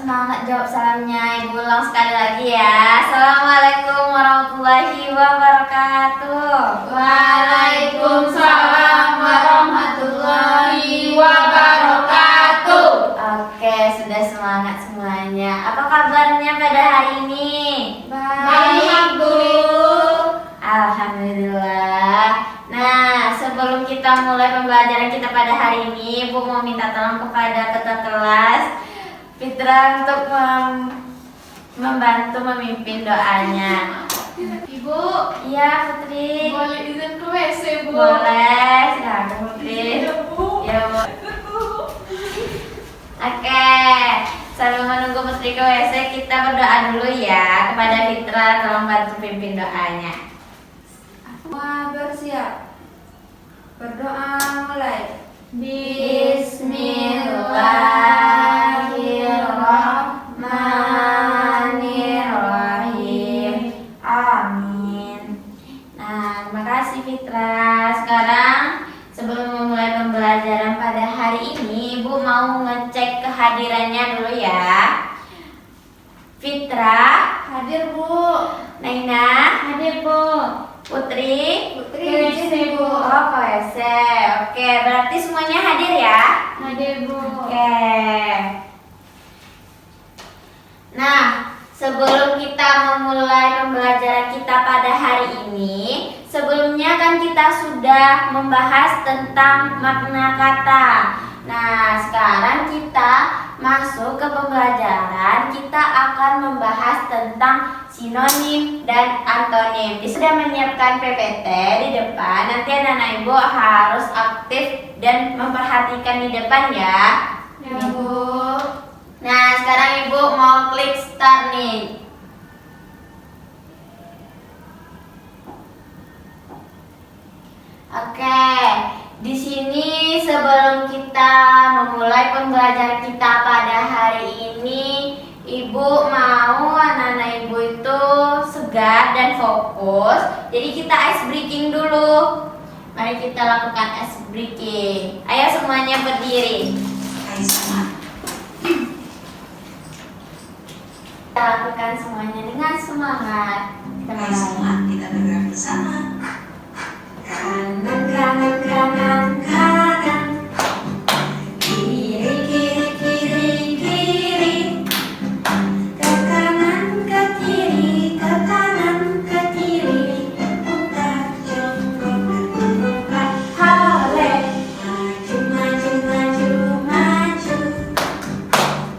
semangat jawab salamnya. Ibu ulang sekali lagi ya. Assalamualaikum warahmatullahi wabarakatuh. Waalaikumsalam warahmatullahi wabarakatuh. Oke, sudah semangat semuanya. Apa kabarnya pada hari ini? Baik, Bu. Alhamdulillah. Nah, sebelum kita mulai pembelajaran kita pada hari ini, Ibu mau minta tolong kepada ketua kelas Fitra untuk membantu memimpin doanya. Ibu, Iya, Putri. boleh izin ke WC, Bu? Boleh, silakan Putri. Iya, Bu. Ya, Bu. Oke, sambil menunggu Putri ke WC, kita berdoa dulu ya kepada Fitra, tolong bantu pimpin doanya. Semua bersiap. Berdoa mulai. Bismillahirrahmanirrahim. Amin. Nah, terima kasih Fitra. Sekarang sebelum memulai pembelajaran pada hari ini, Ibu mau ngecek kehadirannya dulu ya. Fitra, Hadir, Bu. Naina, Hadir, Bu. Putri, WC, Bu. Oh, WC. Oke, berarti semuanya hadir ya. Hadir, Bu. Oke. Nah, sebelum kita memulai pembelajaran kita pada hari ini, sebelumnya kan kita sudah membahas tentang makna kata. Nah, sekarang kita masuk ke pembelajaran. Kita akan membahas tentang sinonim dan antonim. Dia sudah menyiapkan PPT di depan. Nanti anak-anak ibu harus aktif dan memperhatikan di depan ya. Ya, Bu. Nah, sekarang ibu mau klik start nih. Oke, di sini sebelum kita memulai pembelajaran kita pada hari ini, ibu mau anak-anak ibu itu segar dan fokus. Jadi kita ice breaking dulu. Mari kita lakukan ice breaking. Ayo semuanya berdiri. Kita lakukan semuanya dengan semangat. Kita bergerak bersama. Kanan, kanan, kanan, kanan. Kiri, kiri, kiri, kiri. Ke kanan, ke kiri, ke kanan, ke kiri. Putar jongkok bergerak. Hale. Maju, maju, maju, maju.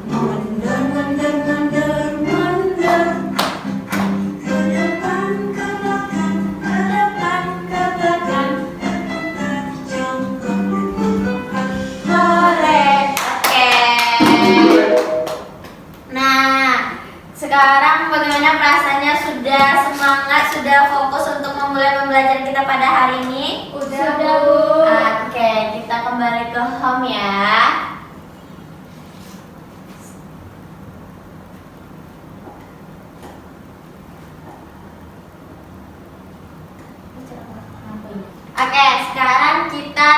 Mundur, mundur, mundur, mundur. Ke depan, ke belakang, ke depan, ke belakang. Putar jongkok bergerak. Hore. Oke. Nah, sekarang bagaimana perasaannya? Sudah semangat, sudah fokus untuk memulai pembelajaran kita pada hari ini? Sudah, Bu. Oke, kita kembali ke home ya. Oke, sekarang kita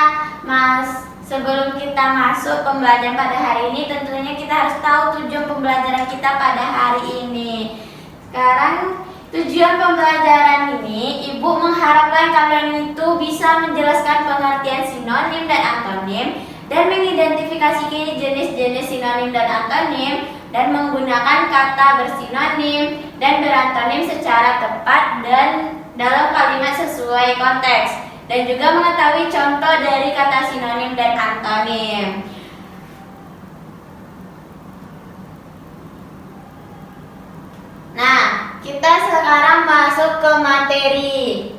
sebelum kita masuk pembelajaran pada hari ini, tentunya kita harus tahu tujuan pembelajaran kita pada hari ini. Sekarang tujuan pembelajaran ini, Ibu mengharapkan kalian itu bisa menjelaskan pengertian sinonim dan antonim dan mengidentifikasi jenis-jenis sinonim dan antonim dan menggunakan kata bersinonim dan berantonim secara tepat dan dalam kalimat sesuai konteks, dan juga mengetahui contoh dari kata sinonim dan antonim. Nah, kita sekarang masuk ke materi.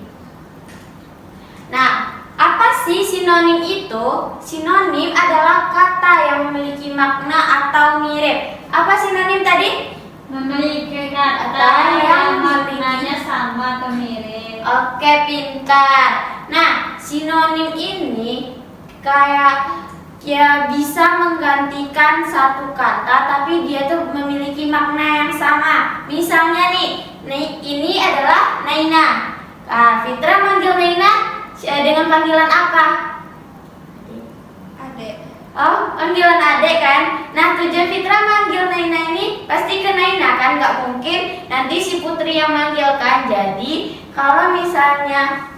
Nah, apa sih sinonim itu? Sinonim adalah kata yang memiliki makna atau mirip. Apa sinonim tadi? Memiliki kata yang yang maknanya sama atau mirip. Oke, pintar. Nah, sinonim ini kayak ya bisa menggantikan satu kata tapi dia tuh memiliki makna yang sama. Misalnya nih, ini adalah Naina. Fitra manggil Naina dengan panggilan apa? Adek. Oh, panggilan adek kan. Nah, tujuan Fitra manggil Naina ini pasti ke Naina kan, nggak mungkin nanti si Putri yang manggil kan. Jadi kalau misalnya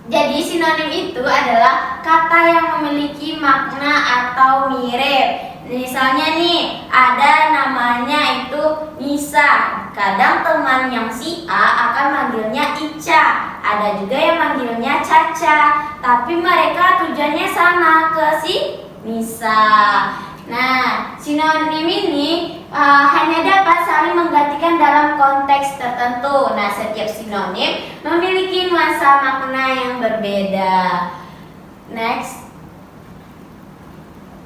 jadi sinonim itu adalah kata yang memiliki makna atau mirip. Misalnya nih, ada namanya itu Nisa. Kadang teman yang si A akan manggilnya Ica. Ada juga yang manggilnya Caca. Tapi mereka tujuannya sama ke si Nisa. Nah, sinonim ini hanya dapat saling menggantikan dalam konteks tertentu. Nah, setiap sinonim memiliki nuansa makna yang berbeda. Next.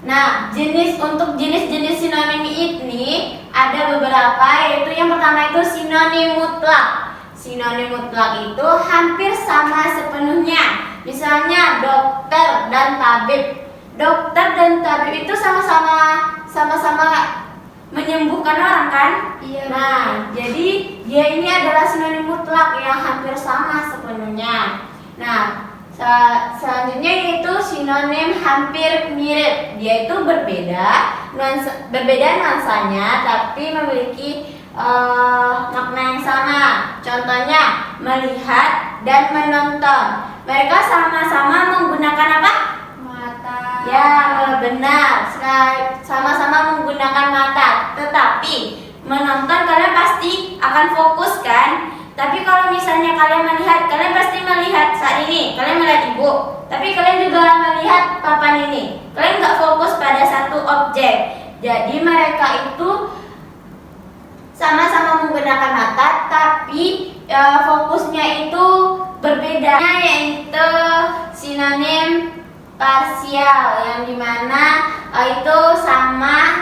Nah, untuk jenis-jenis sinonim ini ada beberapa, yaitu yang pertama itu sinonim mutlak. Sinonim mutlak itu hampir sama sepenuhnya. Misalnya dokter dan tabib. Dokter dan tabib itu sama-sama menyembuhkan orang kan? Iya. Nah, jadi dia ini adalah sinonim mutlak yang hampir sama sepenuhnya. Nah, selanjutnya yaitu sinonim hampir mirip. Dia itu berbeda nuansanya, tapi memiliki makna yang sama. Contohnya melihat dan menonton. Mereka sama-sama menggunakan apa? Mata. Ya, benar. Sama-sama menggunakan mata. Tetapi menonton kalian pasti akan fokus kan? Tapi kalau misalnya kalian melihat, kalian pasti melihat saat ini. Kalian melihat ibu, tapi kalian juga melihat papan ini. Kalian nggak fokus pada satu objek. Jadi mereka itu sama-sama menggunakan mata, tapi fokusnya itu berbeda. Yaitu sinonim parsial, yang dimana itu sama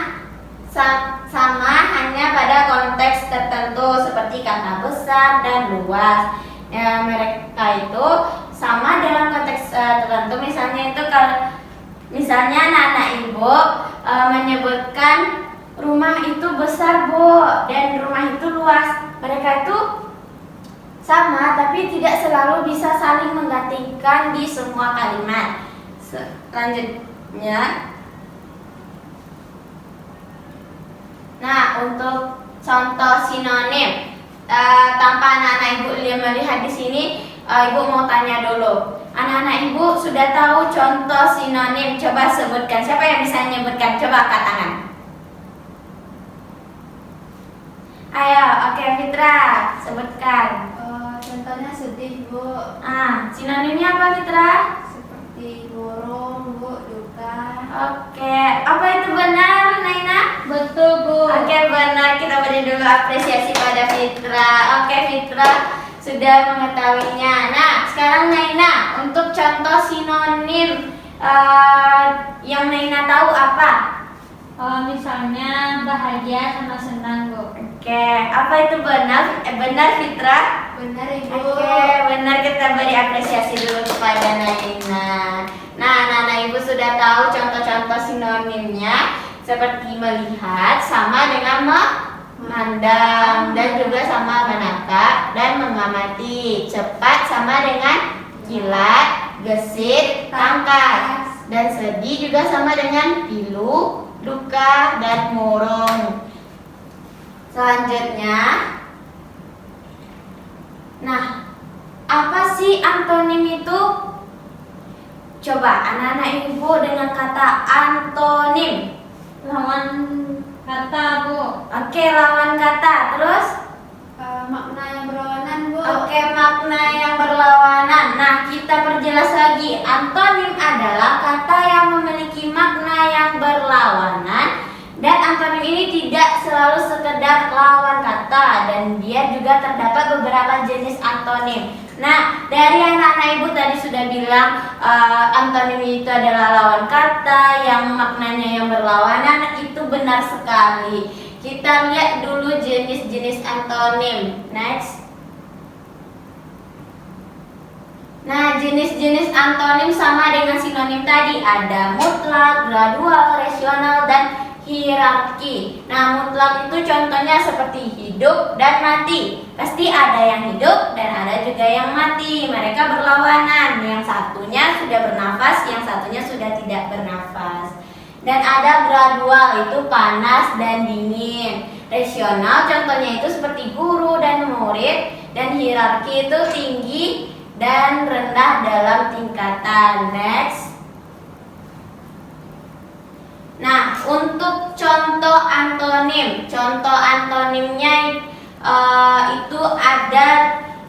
hanya pada konteks tertentu seperti kata besar dan luas. Ya, mereka itu sama dalam konteks tertentu. Misalnya itu misalnya anak ibu menyebutkan rumah itu besar bu dan rumah itu luas. Mereka itu sama tapi tidak selalu bisa saling menggantikan di semua kalimat. Selanjutnya, nah, untuk contoh sinonim tanpa anak-anak ibu melihat di sini, ibu mau tanya dulu. Anak-anak ibu sudah tahu contoh sinonim? Coba sebutkan. Siapa yang bisa menyebutkan? Coba angkat tangan. Ayo, oke Fitra, sebutkan. Contohnya sedih, Bu. Sinonimnya apa Fitra? Seperti burung, Bu, duka. Oke, apa itu benar, Naina? Betul, Bu. Oke, benar. Kita beri dulu apresiasi pada Fitra. Oke, Fitra sudah mengetahuinya. Nah, sekarang Naina, untuk contoh sinonim yang Naina tahu apa? Misalnya bahagia sama senang, Bu. Oke, apa itu benar? Benar, Fitra? Benar, Ibu. Oke, benar. Kita beri apresiasi dulu kepada Naina. Nah, anak-anak ibu sudah tahu contoh-contoh sinonimnya, seperti melihat sama dengan memandang, dan juga sama menatap dan mengamati. Cepat sama dengan kilat, gesit, tangkas. Dan sedih juga sama dengan pilu, duka, dan murung. Selanjutnya, nah, apa sih antonim itu? Coba anak-anak ibu dengan kata antonim. Lawan kata, Bu. Oke, lawan kata. Terus? Makna yang berlawanan, Bu. Oke, makna yang berlawanan. Nah, kita perjelas lagi. Antonim adalah kata yang memiliki makna yang berlawanan. Dan antonim ini tidak selalu sekedar lawan kata, dan dia juga terdapat beberapa jenis antonim. Nah, dari anak-anak ibu tadi sudah bilang antonim itu adalah lawan kata yang maknanya yang berlawanan. Itu benar sekali. Kita lihat dulu jenis-jenis antonim. Next. Nah, jenis-jenis antonim sama dengan sinonim tadi. Ada mutlak, gradual, rasional, dan hierarki. Nah, mutlak itu contohnya seperti hidup dan mati. Pasti ada yang hidup dan ada juga yang mati. Mereka berlawanan. Yang satunya sudah bernafas, yang satunya sudah tidak bernafas. Dan ada gradual, itu panas dan dingin. Rasional contohnya itu seperti guru dan murid. Dan hierarki itu tinggi dan rendah dalam tingkatan. Next. Nah, untuk contoh antonim. Contoh antonimnya itu ada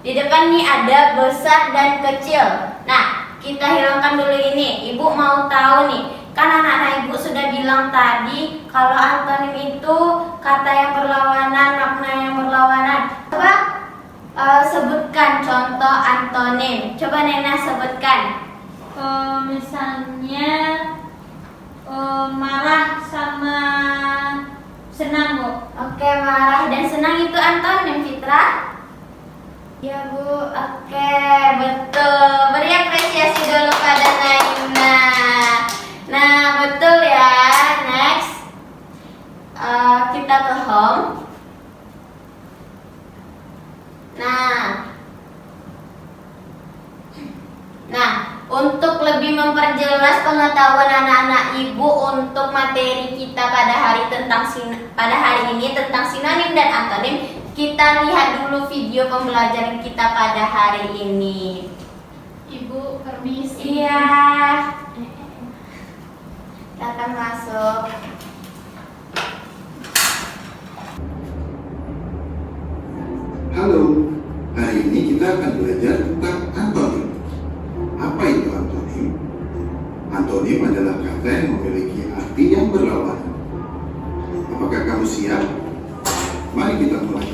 di depan nih, ada besar dan kecil. Nah, kita hilangkan dulu ini. Ibu mau tahu nih, kan anak-anak ibu sudah bilang tadi kalau antonim itu kata yang berlawanan, makna yang berlawanan. Coba sebutkan contoh antonim. Coba Nena sebutkan. Misalnya marah sama senang, Bu. Oke, marah dan senang itu antonim, Fitra? Ya, Bu. Oke, betul. Beri apresiasi dulu pada Naima. Nah, betul ya. Next, kita ke home. Nah, untuk lebih memperjelas pengetahuan anak-anak ibu untuk materi kita pada hari ini tentang sinonim dan antonim, kita lihat dulu video pembelajaran kita pada hari ini. Ibu, permisi. Iya. Kita akan masuk. Halo, hari ini kita akan belajar tentang antonim. Apa itu antonim? Antonim adalah kata yang memiliki arti yang berlawanan. Apakah kamu siap? Mari kita mulai.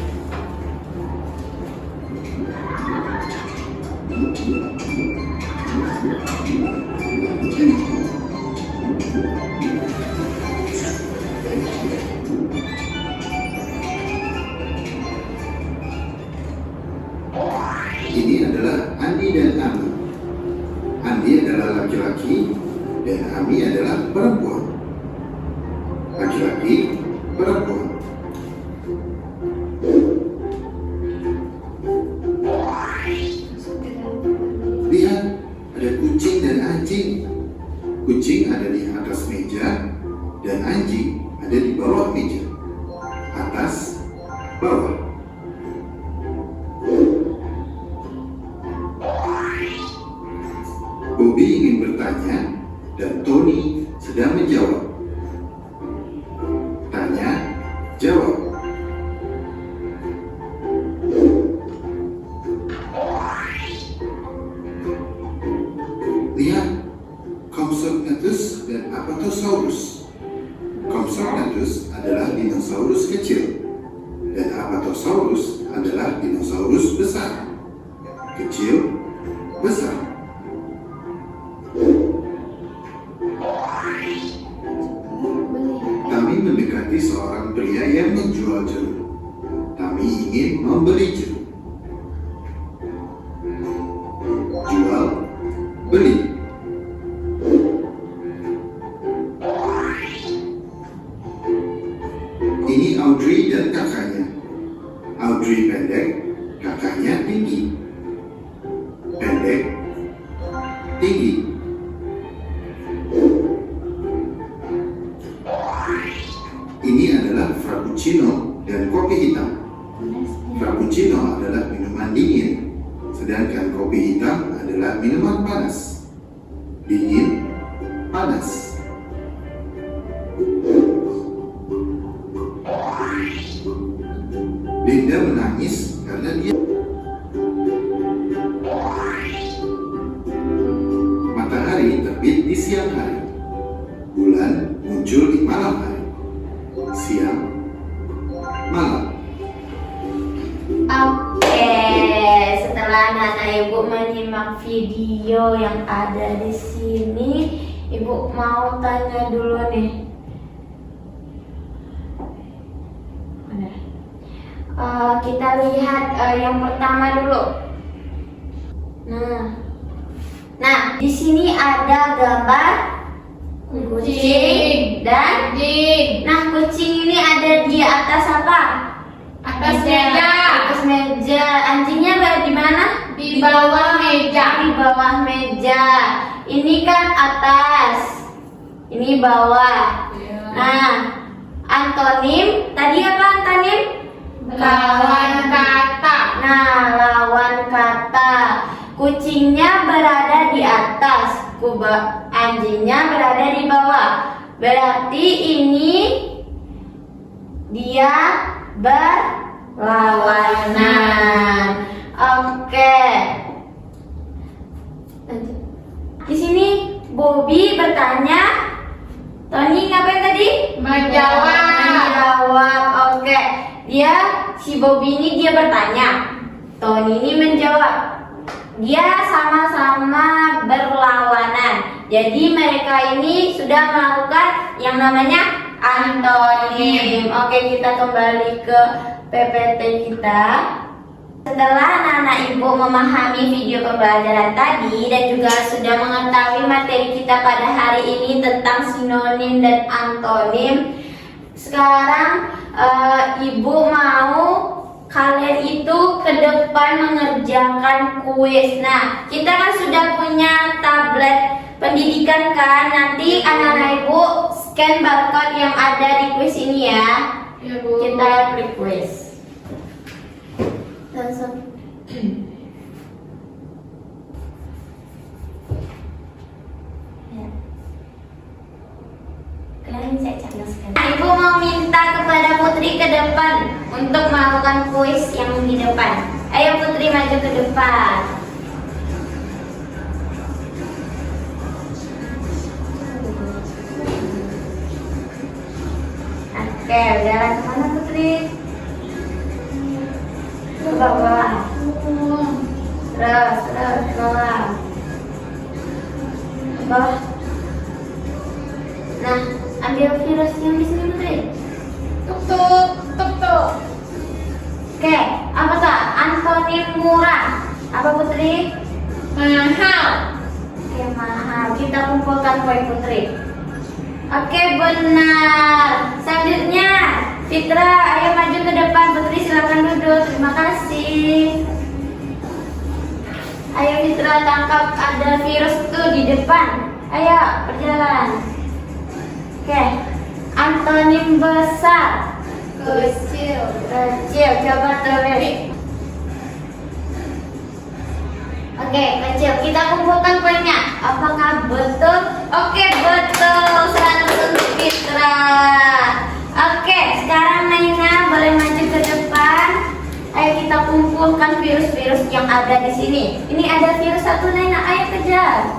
Ini adalah Andi dan Ami. Andi adalah laki-laki dan Ami adalah perempuan. Laki-laki, perempuan. Lihat, ada kucing dan anjing. Kucing ada di atas meja dan anjing ada di bawah meja. Atas, bawah. Bobby ingin bertanya dan Tony sedang menjawab. Tanya, jawab. Lihat, Compsognathus dan Apatosaurus. Compsognathus adalah dinosaurus kecil dan Apatosaurus adalah dinosaurus besar. Kecil, besar. Kami mendekati seorang pria yang menjual jeruk. Kami ingin membeli jeruk. Jual, beli. Ini Audrey dan kakaknya. Audrey pendek, kakaknya tinggi. Pendek, tinggi. Ini adalah frappuccino dan kopi hitam. Frappuccino adalah minuman dingin, sedangkan kopi hitam adalah minuman panas. Dingin, panas. Linda menangis karena dia matahari terbit di siang hari. Bulan muncul di malam hari. Siang, malam. Oke, setelah anak ibu menyimak video yang ada di sini, ibu mau tanya dulu nih. Kita lihat yang pertama dulu. Nah, di sini ada gambar kucing dan Anjing. nah, kucing ini ada di atas apa? Atas Di meja. atas meja. Anjingnya berada di mana? Di bawah meja. Di bawah meja. Ini kan atas. Ini bawah. Ya. Nah, antonim tadi apa antonim? Lawan kata. Nah, lawan kata. Kucingnya berada di atas, anjingnya berada di bawah. Berarti ini dia berlawanan. Oke. Di sini Bobby bertanya, Tony ngapain tadi? Menjawab. Oke. Si Bobby ini dia bertanya, Tony ini menjawab. Dia sama-sama berlawanan. Jadi mereka ini sudah melakukan yang namanya antonim. Oke, kita kembali ke PPT kita. Setelah anak-anak ibu memahami video pembelajaran tadi dan juga sudah mengetahui materi kita pada hari ini tentang sinonim dan antonim, sekarang ibu mau kalian itu ke depan mengerjakan kuis. Nah, kita kan sudah punya tablet pendidikan kan. Nanti anak-anak ibu scan barcode yang ada di kuis ini ya. Ya, Bu. Kita klik kuis. Langsung. Ya. Kalian bisa cari sekali. Ibu mau minta kepada Putri ke depan untuk melakukan kuis yang di depan. Ayo Putri maju ke depan. Oke, jalan kemana Putri? Ke bawah. Terus bawah. Ke bawah. Nah, ambil virus yang di sini Putri. Tuk. Oke, apa tuh? Antonim murah. Apa Putri? Mahal. Oke, mahal. Kita kumpulkan poin Putri. Oke, benar. Selanjutnya, Fitra, ayo maju ke depan. Putri silakan duduk. Terima kasih. Ayo Fitra, tangkap ada virus tuh di depan. Ayo, berjalan. Oke, antonim besar. Kecil. Coba tulis. Oke, kecil. Kita kumpulkan poinnya. Apakah betul? Oke, betul. 100 untuk Fitra. Oke, sekarang Naina boleh maju ke depan. Ayo kita kumpulkan virus-virus yang ada di sini. Ini ada virus satu Naina. Ayo kejar.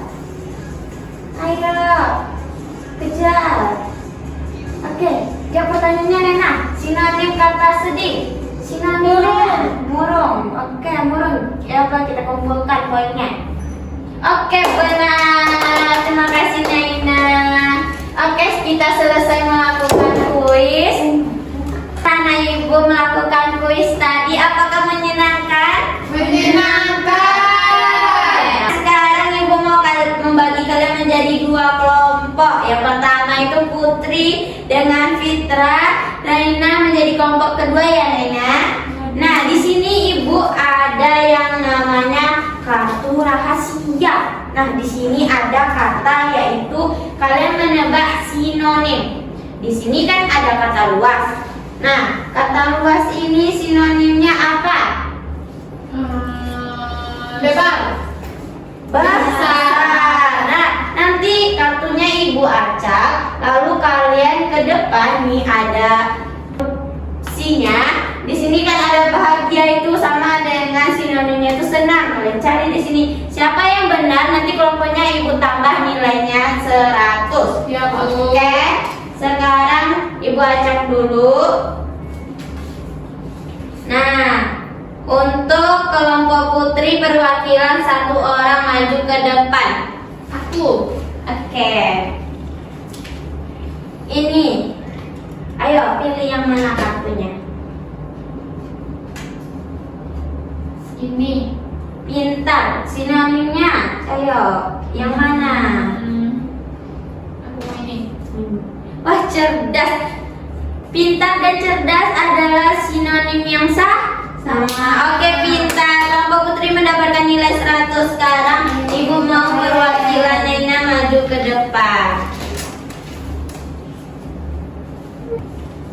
Ayo kejar. Oke, jawab pertanyaannya Naina. Sinonim kata sedih. Sinonimnya murung. Oke, murung. Coba kita kumpulkan poinnya. Oke, benar. Terima kasih Naina. Oke, kita selesai melakukan kuis. Karena ibu melakukan kuis tadi, apakah menyenangkan? Menyenangkan. Sekarang ibu mau membagi kalian menjadi 2 kelompok. Yang pertama itu Putri dengan Fitra. Naina menjadi kelompok kedua ya Naina. Nah, di sini ibu ada yang namanya kartu rahasia. Nah, di sini ada kata yaitu kalian menebak sinonim. Di sini kan ada kata luas. Nah, kata luas ini sinonimnya apa? Lebar. Besar. Nah, nanti kartunya ibu acak, lalu kalian ke depan nih ada opsinya. Di sini kan ada bahagia itu sama dengan sinonimnya itu senang. Kalian cari di sini siapa yang benar, nanti kelompoknya ibu tambah nilainya 100. Ya, Bu. Oke, sekarang ibu acak dulu. Nah, untuk kelompok Putri perwakilan 1 orang maju ke depan. Aku. Oke. Ini. Ayo pilih yang mana kartunya. Ini. Pintar. Sinonimnya. Ayo, yang mana? Aku mau ini. Wah, cerdas. Pintar dan cerdas adalah sinonim yang sama. Oke, pintar. Kelompok Putri mendapatkan nilai 100. Sekarang ibu mau perwakilan Naina maju ke depan.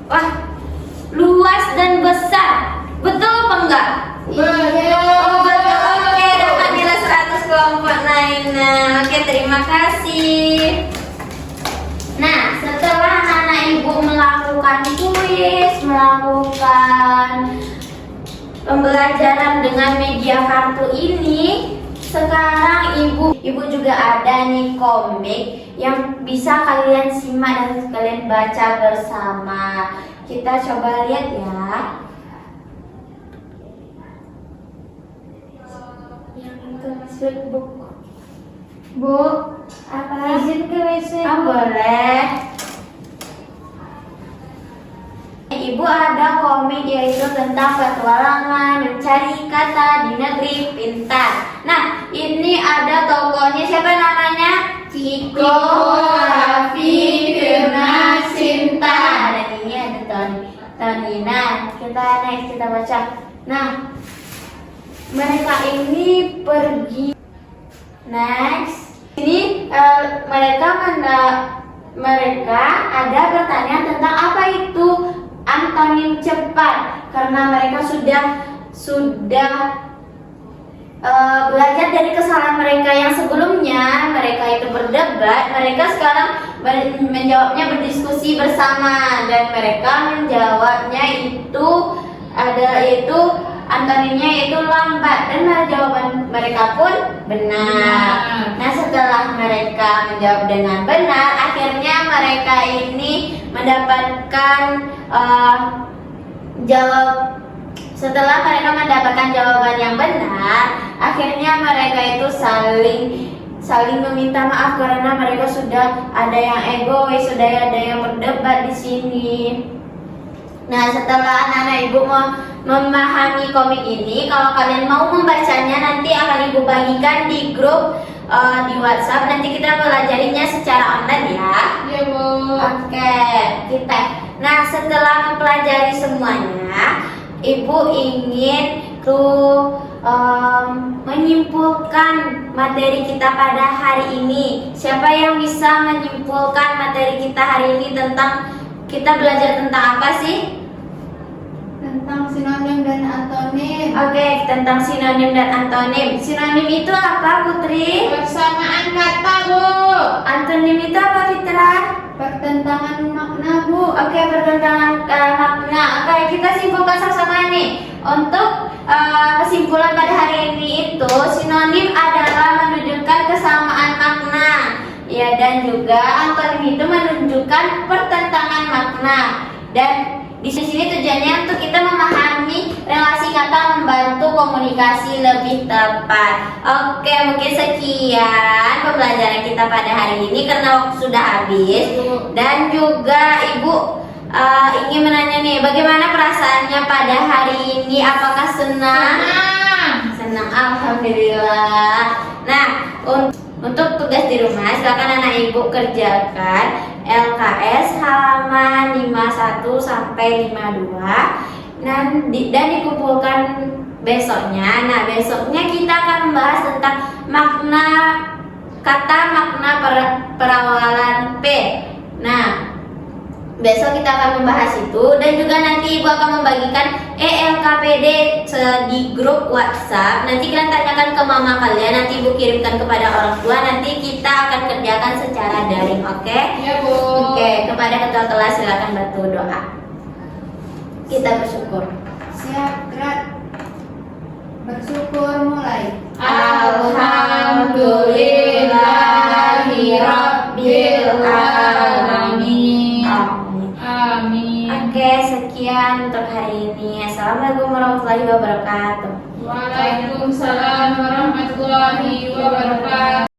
Wah, luas dan besar. Betul apa enggak? Oh, betul. Oke, dapat nilai 100 kelompok Naina. Oke, terima kasih. Nah, setelah anak ibu melakukan kuis, melakukan pembelajaran dengan media kartu ini, sekarang ibu juga ada nih komik yang bisa kalian simak dan kalian baca bersama. Kita coba lihat ya. Yang itu masuk buku. Bu, apa? Izin ke WC. Oh, boleh. Ibu ada komik yaitu tentang petualangan mencari kata di negeri pintar. Nah, ini ada tokohnya, siapa namanya? Ciko, Raffi, Firna, Sinta. Dan ini ada Tonina. Kita baca. Nah, mereka ini pergi. Next. Ini mereka ada pertanyaan tentang apa itu antonim cepat, karena mereka sudah belajar dari kesalahan mereka yang sebelumnya. Mereka itu berdebat, mereka sekarang menjawabnya berdiskusi bersama, dan mereka menjawabnya yaitu antonimnya yaitu lambat, dan jawaban mereka pun benar. Nah, setelah mereka menjawab dengan benar, akhirnya mereka ini mendapatkan setelah mereka mendapatkan jawaban yang benar, akhirnya mereka itu saling meminta maaf karena mereka sudah ada yang egois, sudah ada yang berdebat di sini. Nah, setelah anak-anak ibu memahami komik ini, kalau kalian mau membacanya nanti akan ibu bagikan di grup di WhatsApp. Nanti kita pelajarinya secara online ya. Iya, Bu. Oke, kita. Nah, setelah mempelajari semuanya, ibu ingin menyimpulkan materi kita pada hari ini. Siapa yang bisa menyimpulkan materi kita hari ini tentang kita belajar tentang apa sih? Tentang sinonim dan antonim. Oke, tentang sinonim dan antonim. Sinonim itu apa, Putri? Persamaan kata, Bu. Antonim itu apa, Fitra? Pertentangan makna, Bu. Oke, pertentangan makna. Oke, kita simpulkan sama-sama nih. Untuk kesimpulan pada hari ini itu, sinonim adalah menunjukkan kesamaan makna. Ya, dan juga antonim itu menunjukkan pertentangan makna. Dan di sini tujuannya untuk kita memahami relasi kata, membantu komunikasi lebih tepat. Oke, mungkin sekian pembelajaran kita pada hari ini karena waktu sudah habis. Dan juga ibu ingin menanya nih, bagaimana perasaannya pada hari ini? Apakah senang? Senang, alhamdulillah. Nah, untuk tugas di rumah, silakan anak ibu kerjakan LKS halaman 51 sampai 52 dan dikumpulkan besoknya. Nah, besoknya kita akan membahas tentang makna kata, makna perawalan P. Nah, besok kita akan membahas itu, dan juga nanti ibu akan membagikan ELKPD di grup WhatsApp. Nanti kalian tanyakan ke mama kalian, nanti ibu kirimkan kepada orang tua. Nanti kita akan kerjakan secara daring, oke? Iya, Bu. Oke, kepada ketua kelas silakan bantu doa. Kita bersyukur. Siap, gerak. Bersyukur mulai. Alhamdulillahirabbil alamin. Amin. Oke, sekian untuk hari ini. Assalamualaikum warahmatullahi wabarakatuh. Waalaikumsalam warahmatullahi wabarakatuh.